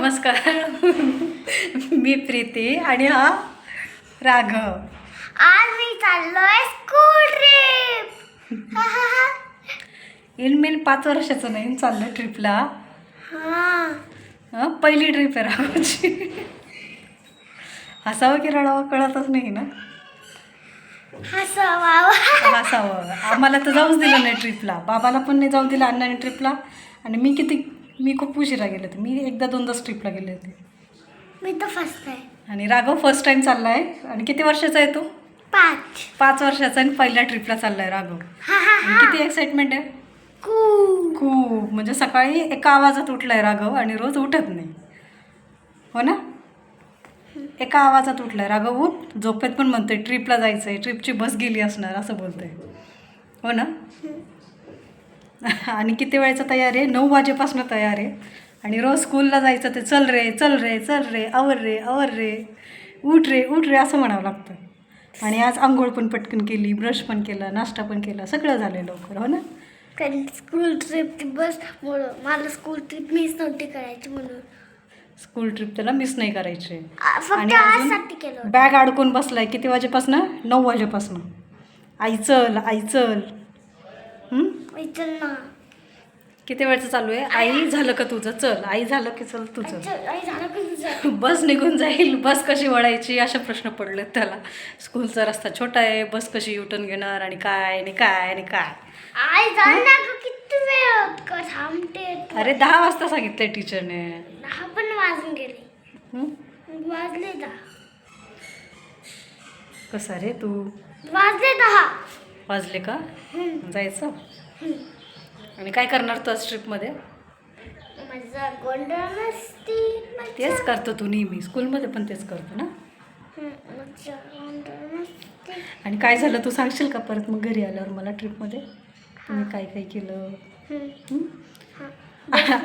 नमस्कार. मी प्रीती आणि हा राघव. आज मी चाललोय स्कूल ट्रिप. इनमेन 5 वर्षाचं नाही चाललं ट्रिपला. पहिली ट्रिप आहे राघवची. हसावं की रडावं कळतच नाही ना. हसावं. आम्हाला तर जाऊच दिलं नाही ट्रिपला, बाबाला पण नाही जाऊ दिलं अण्णाने ट्रिपला. आणि मी खूप उशिरा गेले होते. मी एकदा दोनदाच ट्रिपला गेले होते. मी तर फर्स्ट आहे. आणि राघव फर्स्ट टाइम चालला आहे. आणि किती वर्षाचा आहे तो? 5 वर्षाचा. आणि पहिल्या ट्रिपला चालला आहे राघव. आणि किती एक्साइटमेंट आहे. खूप म्हणजे सकाळी एका आवाजात उठलाय राघव आणि रोज उठत नाही. हो ना. एका आवाजात उठलाय राघव. उठ. झोपेत पण म्हणतोय ट्रिपला जायचं आहे, ट्रिपची बस गेली असणार असं बोलतोय. हो ना. आणि किती वेळेचा तयार आहे? 9 वाजेपासून तयार आहे. आणि रोज स्कूलला जायचं ते चल रे चल रे चल रे, आवर रे आवर रे, उठ रे असं म्हणावं लागतं. आणि आज आंघोळ पण पटकन केली, ब्रश पण केला, नाश्ता पण केला, सगळं झालं लवकर. हो ना. कारण स्कूल ट्रिपची बस मला स्कूल ट्रिप मिस नव्हती करायची म्हणून. स्कूल ट्रिप त्याला मिस नाही करायची. फक्त आजसाठी केलं. बॅग अडकून बसलाय. किती वाजेपासून? 9 वाजेपासून. आई चल आई चल. चल ना. किती वेळचं चालू आहे? आई झालं का तुझं? चल. आई झालं की चल तुझं. आई झालं का तुझं? बस निघून जाईल, बस कशी वळायची असे प्रश्न पडलेत त्याला. स्कूलचा रस्ता छोटा आहे, बस कशी युटर्न घेणार आणि काय आणि काय आणि काय. आई झालं किती वेळ थांबते. अरे 10 वाजता सांगितलंय टीचरने. 10 पण वाजून गेले. वाजले 10. कसा रे तू? वाजले 10. वाजले का? जायचं. आणि काय करणार तू आज ट्रिपमध्ये? मजा गोंधळ मस्ती. तेच करतो तू नेहमी, स्कूलमध्ये पण तेच करतो ना. मजा गोंधळ मस्ती. आणि काय झालं तू सांगशील का परत मग घरी आल्यावर मला ट्रिपमध्ये तुम्ही काय काय केलं?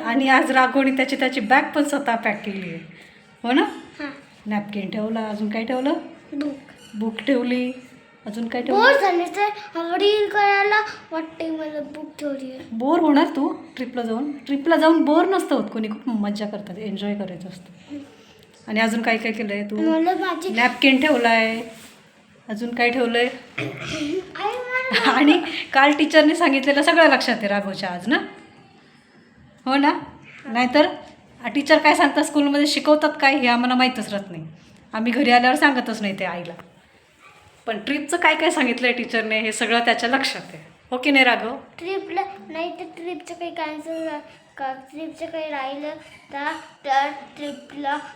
आणि आज राघवणी त्याची बॅग पण स्वतः पॅक केली आहे. हो ना. नॅपकिन ठेवला, अजून काय ठेवलं? बुक ठेवली, अजून काय ठेवलं? बोर झाले तर रील करायला वाटते मला. बुक ठेवली. बोर होणार तू ट्रिपला जाऊन बोर नसतं होत. कोणी खूप मजा करतात, एन्जॉय करायचं असतं. आणि अजून काय काय केलंय तू? नॅपकिन ठेवलाय, अजून काय ठेवलंय? आणि काल टीचरने सांगितलेलं सगळं लक्षात आहे राघवच्या आज ना. हो ना. नाहीतर टीचर काय सांगतात स्कूलमध्ये, शिकवतात काय हे आम्हाला माहीतच राहत नाही. आम्ही घरी आल्यावर सांगतच नाही ते आईला. पण ट्रिपचं काय काय सांगितलंय टीचरने हे सगळं त्याच्या लक्षात आहे. हो की नाही राघव? ट्रिपला नाही तर ट्रिपचं काही कॅन्सल ट्रिपचं काही राहिलं तर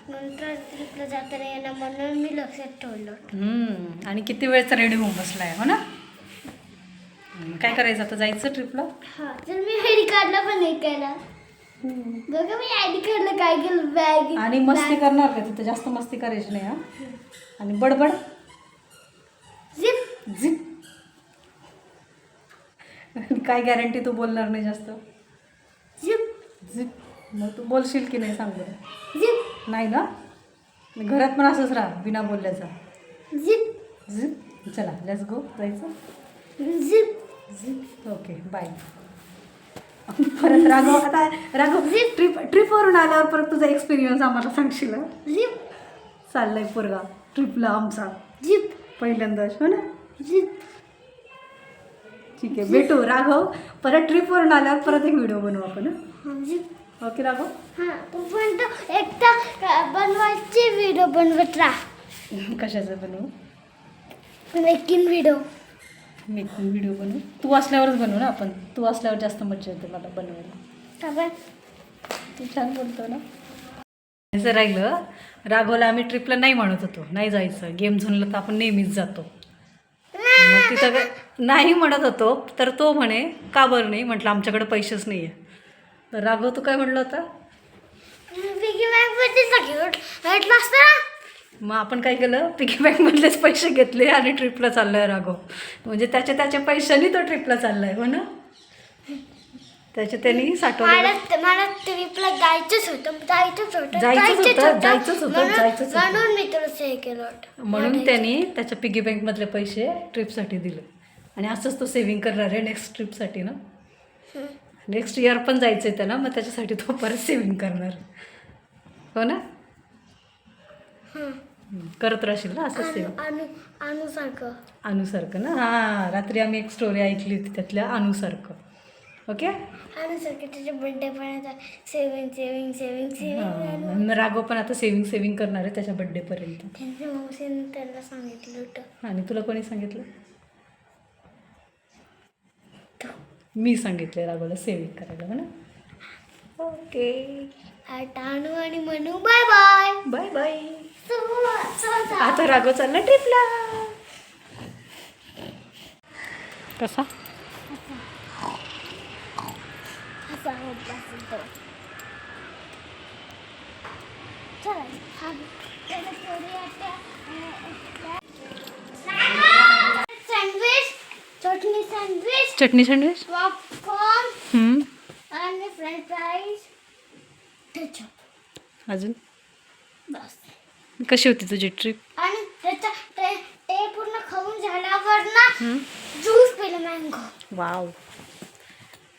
नंतर ट्रिपला जाताना येणार म्हणून मी लक्षात ठेवलं. आणि किती वेळचा रेडी होऊन बसलाय. हो ना. काय करायचं आता? जायचं ट्रिपला. तर मी आयडी कार्डला पण नाही केला. बघा मी आयडी कार्डला काय केलं, बॅग. आणि मस्ती करणार का तिथं? जास्त मस्ती करायची नाही. आणि बडबड झिप झिप. काय गॅरंटी तू बोलणार नाही जास्त? Zip zip. मग तू बोलशील की नाही सांग बरं? झिप नाही ना. घरात पण असंच राहा बिना बोलल्याचा. झिप झिप. चला लेट्स गो. जायचं. झिप झिप. Okay bye. परत राघव ट्रिपवरून आल्यावर परत तुझा एक्सपिरियन्स आम्हाला सांगशील. झिप. चाललाय पोरगा ट्रिपला आमचा झिप पहिल्यांदाच. हो ना. झिप. ठीक आहे, भेटू राघव. परत ट्रिपवरून आल्यावर परत एक व्हिडिओ बनवू आपण. झिप. ओके राघव. तू पण तो एकटा बनवायचे व्हिडिओ बनवत राहा. कशाचं बनवू? Making video. मेकिंग व्हिडिओ बनवू. तू असल्यावरच बनवू ना आपण. तू असल्यावर जास्त मजा येते मला बनवायला. तू छान बोलतो ना. असं राहिलं राघवला आम्ही ट्रिपला नाही म्हणत होतो, नाही जायचं. गेम झोनला तर आपण नेहमीच जातो. मग तिथं नाही म्हणत होतो तर तो म्हणे का बरं नाही. म्हटलं आमच्याकडे पैसेच नाही आहे. तर राघव तू काय म्हटलं होतं? मग आपण काय केलं? पिगी बँकमधलेच पैसे घेतले आणि ट्रिपला चाललं आहे राघव. म्हणजे त्याच्या पैशाने तो ट्रिपला चालला आहे. हो ना. त्यांनी साठवलं. मला ट्रिपला जायचंच होतं म्हणून मी तुला हे केलं. म्हणून त्यांनी त्याच्या पिगी बँकमधले पैसे ट्रिपसाठी दिले. आणि असंच तो सेव्हिंग करणार आहे नेक्स्ट ट्रिपसाठी ना. नेक्स्ट इयर पण जायचं आहे त्याला, मग त्याच्यासाठी तो परत सेव्हिंग करणार. हो ना? हां करत राहशील ना असं सेम अनुसारखं. अनुसारखं ना. हां, रात्री आम्ही एक स्टोरी ऐकली होती त्यातल्या अनुसारखं. ओके. अनुसारखं त्याच्या बड्डे पर्यंत सेविंग सेविंग सेविंग सेविंग. हां, राघव पण आता सेविंग करणार आहे त्याच्या बड्डेपर्यंत. त्यांच्या मावशीने त्याला सांगितलं होतं. आणि तुला कोणी सांगितलं? मी सांगितले राघवला सेविंग करायला म्हणा. ओके, आता अनु आणि Manu bye bye. Bye bye. आता आता राघव चालला ट्रिपला. कसा? सँडविच, चटणी सँडविच. पॉपकॉर्न आणि फ्रेंच फ्राईज, केचप. अजून बस. कशी होती तुझी ट्रिप? आणि त्याचा ते पूर्ण खाऊन झाल्यावर ना ज्यूस पिलं मँगो. वाव,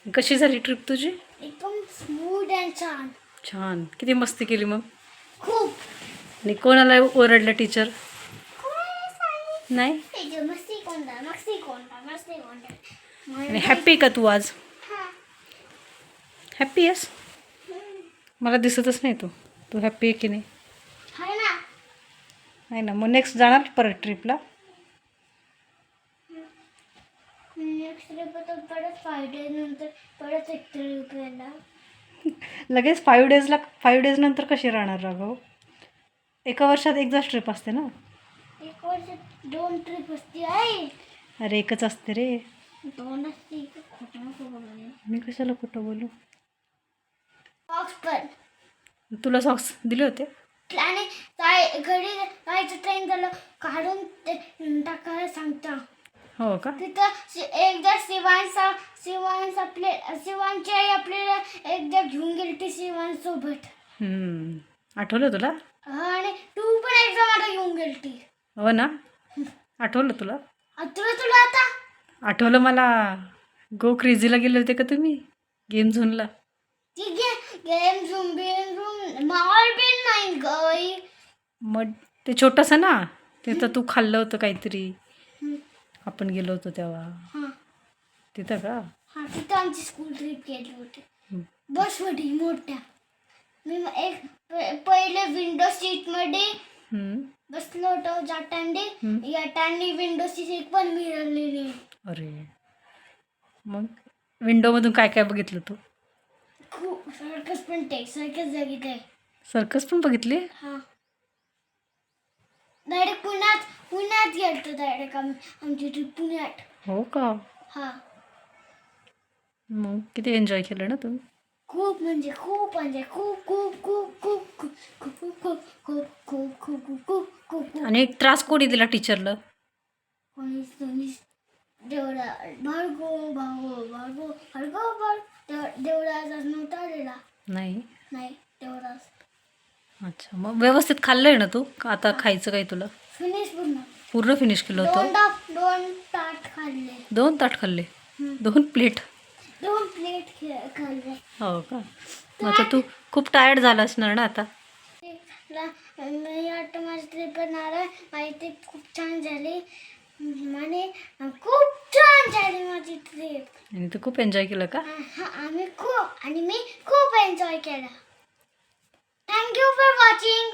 कशी झाली ट्रिप तुझी? एकदम स्मूथ अँड छान. छान. किती मस्ती केली मग? खूप. आणि कोणाला ओरडलं टीचर? नाही. आणि हॅप्पी का तू आज? हॅप्पी आहेस? मला दिसतच नाही तू हॅप्पी आहे की नाही? आहे ना. मग नेक्स्ट जाणार परत ट्रिपला? नेक्स्ट ट्रिप तर परत 5 days नंतर परत एक ट्रिप येणार. लगेच 5 days नंतर कशी राहणार राघव? एका वर्षात एकदाच ट्रिप असते ना. एक वर्षात 2 ट्रिप असते आहे. अरे एकच असते रे. 2 असते. खोटं नको बोलायला. मी कशाला खोटं बोलू? सॉक्स पण. तुला सॉक्स दिले होते? आणि काय घरी जायचं ट्रेन झालं काढून ते टाकायला सांगता. हो का? तिथं एकदा शिवांची आई आपल्याला एकदा घेऊन गेली ती शिवांसोबत. आठवलं तुला? आणि तू पण एकदा मला घेऊन गेलती. हो ना. आठवलं तुला? तुला आता आठवलं मला. गो क्रेझीला गेले होते का तुम्ही? गेम झोनला. ती गेम झूम माल बिन नाही गई. मग ते छोटंसं ना, ते तर तू खाल्लं होतं काहीतरी. आपण गेलो होतो तेव्हा. हां तिथं का? हां तिथं आमची स्कूल ट्रिप गेली होती बसमध्ये मोठ्या. मी एक पहिले विंडो सीटमध्ये बसलो होतो जाताना. येताना विंडोची सीट पण मिळालेली. अरे मग विंडोमधून काय काय बघितलं तू? खूप सर्कस पण सर्कस बघितले. सर्कस पण बघितली? हां डायरेक्ट पुण्यात गेलतो. डायरेक्ट आमची ट्रिप पुण्यात. हो का? हां मग किती एन्जॉय केलं ना तुम्ही? खूप म्हणजे खूप खूप खूप खूप खूप खूप खूप खूप खूप खूप खूप खूप खूप. आणि एक त्रास कोणी दिला टीचरला? कोणीच देवळा भार्गव देवळाचा नव्हता आलेला. नाही. देवळाच. अच्छा, मग व्यवस्थित खाल्लंय ना तू? आता खायचं काय तुला? फिनिश पूर्ण फिनिश केलं होतं? 2 ताट खाल्ले. 2 ताट खाल्ले? 2 प्लेट? 2 प्लेट खाल्ले. हो का? मग आता तू खूप टायर्ड झाला असणार ना आता? मी वाटतं माझी ट्रिप माझी ट्रिप खूप छान झाली. आणि खूप छान झाली माझी ट्रिप. आणि तू खूप एन्जॉय केलं का? मी खूप एन्जॉय केला. Thank you for watching.